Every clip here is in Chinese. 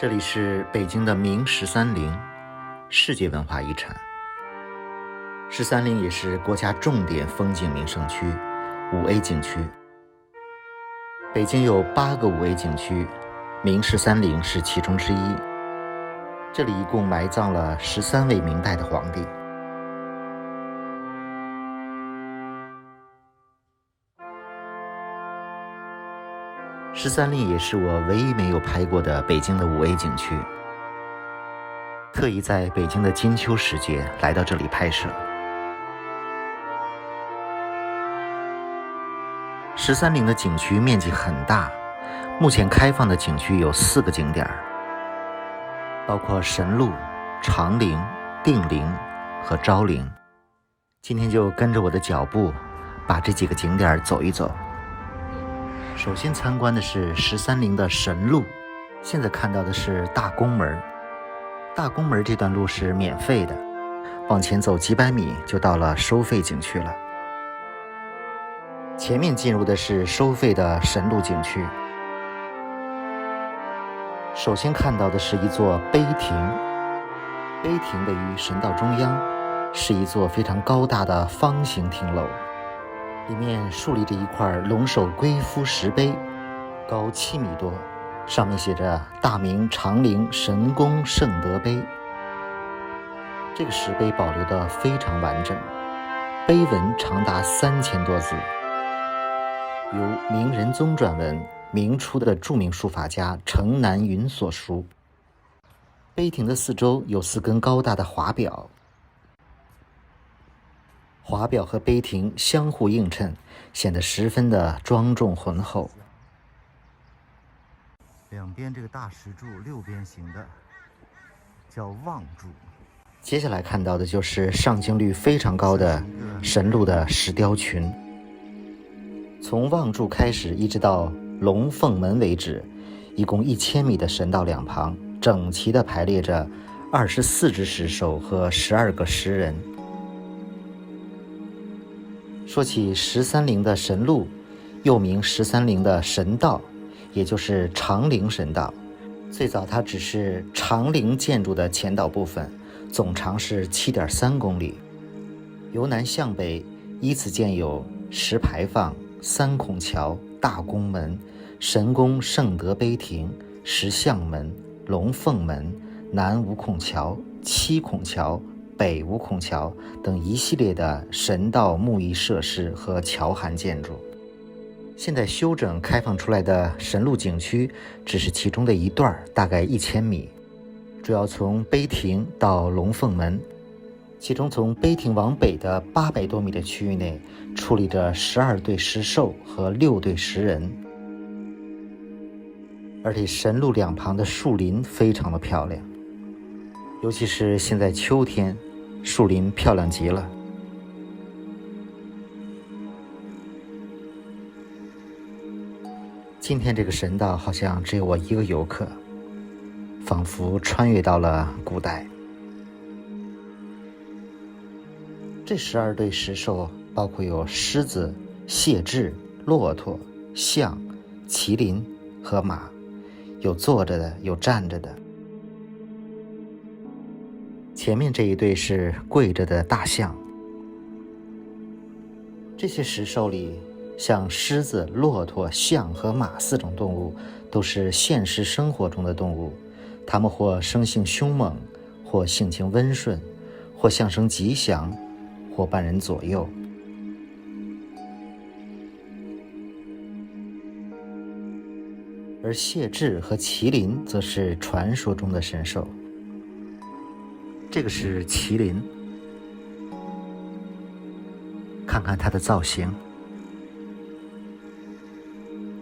这里是北京的明13陵，世界文化遗产。13陵也是国家重点风景名胜区5A 景区。北京有8个5A 景区，明13陵是其中之一。这里一共埋葬了13位明代的皇帝。13陵也是我唯一没有拍过的北京的5A 景区，特意在北京的金秋时节来到这里拍摄。13陵的景区面积很大，目前开放的景区有4个景点，包括神鹿、长陵、定陵和昭陵。今天就跟着我的脚步，把这几个景点走一走。首先参观的是13陵的神鹿，现在看到的是大宫门。大宫门这段路是免费的，往前走几百米就到了收费景区了。前面进入的是收费的神鹿景区。首先看到的是一座碑亭，碑亭位于神道中央，是一座非常高大的方形亭楼，里面竖立着一块龙首龟夫石碑，高7米多，上面写着大明长陵神功圣德碑。这个石碑保留得非常完整，碑文长达3000多字，由明仁宗撰文，明初的著名书法家程南云所书。碑亭的四周有4根高大的华表，华表和碑亭相互映衬，显得十分的庄重浑厚。两边这个大石柱6边形的叫望柱。接下来看到的就是上镜率非常高的神鹿的石雕群，从望柱开始一直到龙凤门为止，一共1000米的神道两旁整齐地排列着24只石兽和12个石人。说起13陵的神鹿，又名13陵的神道，也就是长陵神道。最早它只是长陵建筑的前导部分，总长是7.3公里，由南向北依次建有石牌坊、3孔桥、大宫门、神功圣德碑亭、石像门、龙凤门、南5孔桥、7孔桥、北5孔桥等一系列的神道木艺设施和桥涵建筑。现在修整开放出来的神鹿景区只是其中的一段，大概1000米，主要从碑亭到龙凤门。其中从碑亭往北的800多米的区域内矗立着12对石兽和6对石人，而且神鹿两旁的树林非常的漂亮，尤其是现在秋天，树林漂亮极了。今天这个神道好像只有我一个游客，仿佛穿越到了古代。这12对石兽包括有狮子、谢豸、骆驼、象、麒麟和马，有坐着的，有站着的。前面这一对是跪着的大象。这些石兽里，像狮子、骆驼、象和马4种动物都是现实生活中的动物，它们或生性凶猛，或性情温顺，或象征吉祥，或伴人左右。而谢豸和麒麟则是传说中的神兽。这个是麒麟，看看它的造型。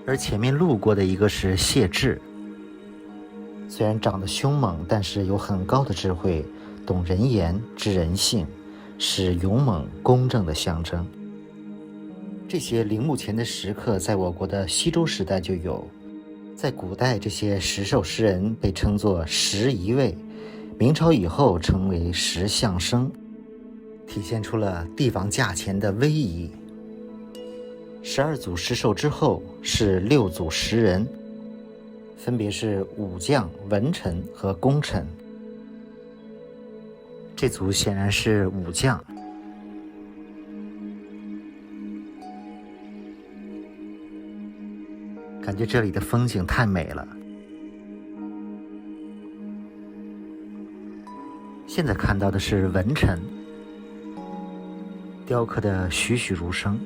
而前面路过的一个是谢豸，虽然长得凶猛，但是有很高的智慧，懂人言，知人性，是勇猛公正的象征。这些陵墓前的石刻在我国的西周时代就有，在古代这些石兽石人被称作石遗位，明朝以后称为石像生，体现出了帝王驾前的威仪。12组石兽之后是6组石人，分别是武将、文臣和功臣。这组显然是武将。感觉这里的风景太美了。现在看到的是文臣，雕刻的栩栩如生。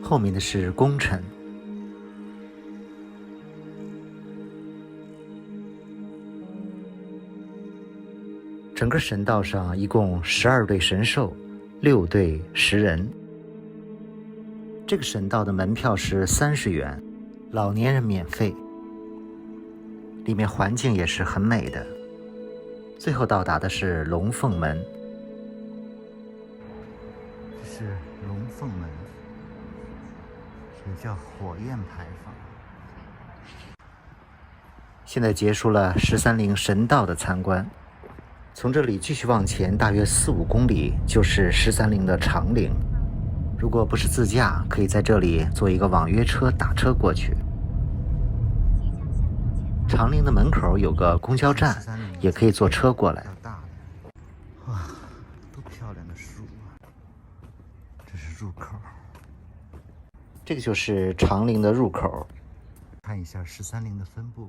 后面的是功臣。整个神道上一共12对神兽，6对10人。这个神道的门票是30元，老年人免费。里面环境也是很美的。最后到达的是龙凤门。这是龙凤门，也叫火焰牌坊。现在结束了13陵神道的参观。从这里继续往前大约4-5公里就是13陵的长陵。如果不是自驾，可以在这里坐一个网约车打车过去。长陵的门口有个公交站，也可以坐车过来。哇，多漂亮的树啊！这是入口。这个就是长陵的入口。看一下13陵的分布。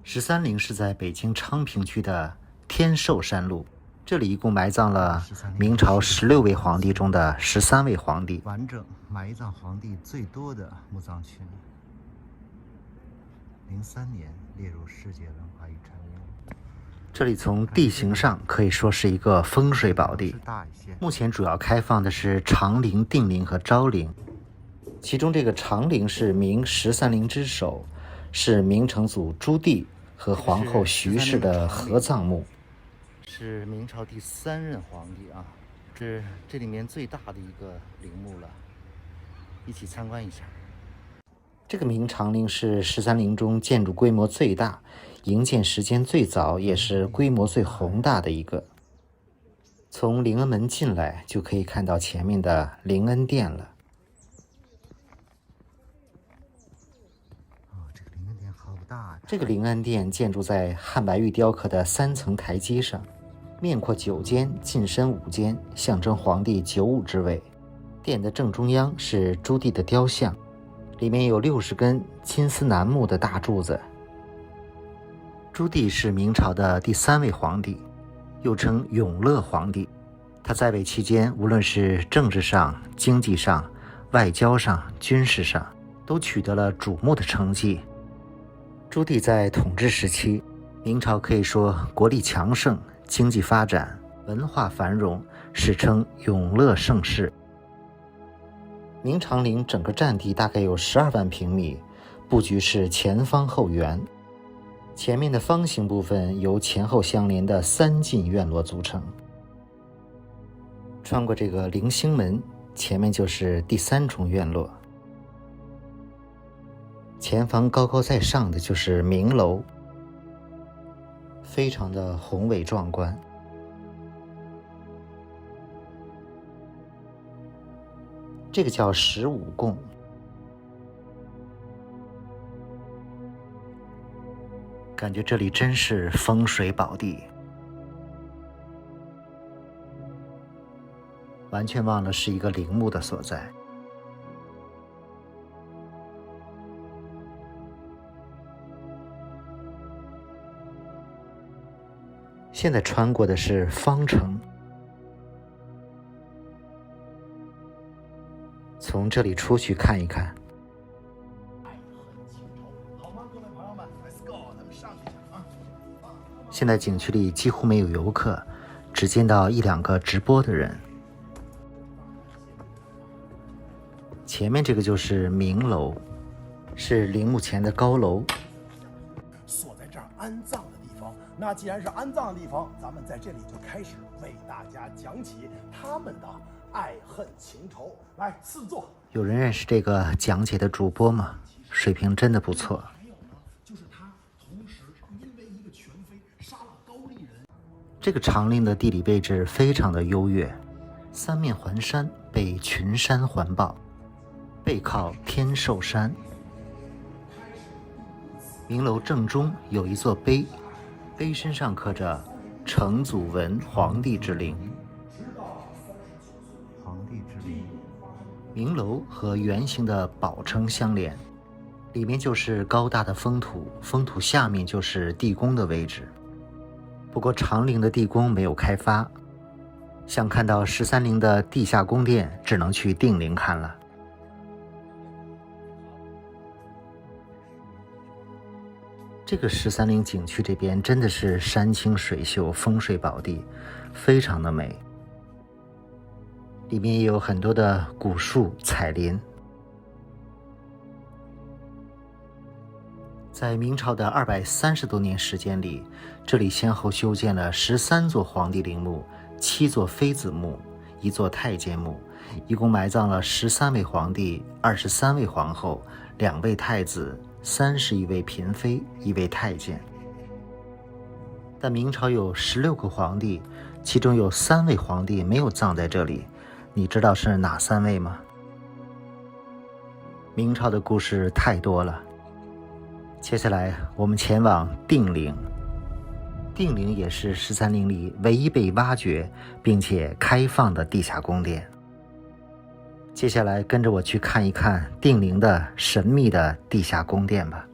13陵是在北京昌平区的天寿山路，这里一共埋葬了明朝16位皇帝中的13位皇帝，完整埋葬皇帝最多的墓葬群。03年列入世界文化遗产名录。这里从地形上可以说是一个风水宝地。目前主要开放的是长陵、定陵和昭陵，其中这个长陵是明13陵之首，是明成祖朱棣和皇后徐氏的合葬墓。是明朝第3任皇帝啊，是这里面最大的一个陵墓了，一起参观一下。这个明长陵是13陵中建筑规模最大、营建时间最早，也是规模最宏大的一个。从灵恩门进来就可以看到前面的灵恩殿了。这个灵恩殿好大啊！这个灵恩殿建筑在汉白玉雕刻的3层台阶上。面阔9间，进深5间，象征皇帝九五之位。殿的正中央是朱棣的雕像，里面有60根金丝楠木的大柱子。朱棣是明朝的第3位皇帝，又称永乐皇帝。他在位期间，无论是政治上、经济上、外交上、军事上，都取得了瞩目的成绩。朱棣在统治时期，明朝可以说国力强盛，经济发展，文化繁荣，史称永乐盛世。明长陵整个占地大概有12万平米，布局是前方后圆。前面的方形部分由前后相连的3进院落组成。穿过这个棂星门，前面就是第3重院落。前方高高在上的就是明楼，非常的宏伟壮观。这个叫15贡，感觉这里真是风水宝地，完全忘了是一个陵墓的所在。现在穿过的是方城，从这里出去看一看。现在景区里几乎没有游客，只见到1-2个直播的人。前面这个就是明楼，是陵墓前的高楼。锁在这儿安葬的地方，那既然是安葬的地方，咱们在这里就开始为大家讲起他们的爱恨情仇。来，4座。有人认识这个讲解的主播吗？水平真的不错。还有呢，就是他同时因为一个权妃杀了高丽人。这个长陵的地理位置非常的优越，三面环山，被群山环抱，背靠天寿山。明楼正中有一座碑，碑身上刻着成祖文皇帝之陵。皇帝之陵，明楼和圆形的宝称相连，里面就是高大的封土，封土下面就是地宫的位置。不过长陵的地宫没有开发，想看到13陵的地下宫殿，只能去定陵看了。这个13陵景区这边真的是山清水秀，风水宝地，非常的美。里面也有很多的古树彩林。在明朝的230多年时间里，这里先后修建了13座皇帝陵墓、7座妃子墓、1座太监墓，一共埋葬了13位皇帝、23位皇后、2位太子、31位嫔妃、1位太监。但明朝有16个皇帝，其中有3位皇帝没有葬在这里，你知道是哪3位吗？明朝的故事太多了，接下来我们前往定陵。定陵也是13陵里唯一被挖掘并且开放的地下宫殿。接下来跟着我去看一看定陵的神秘的地下宫殿吧。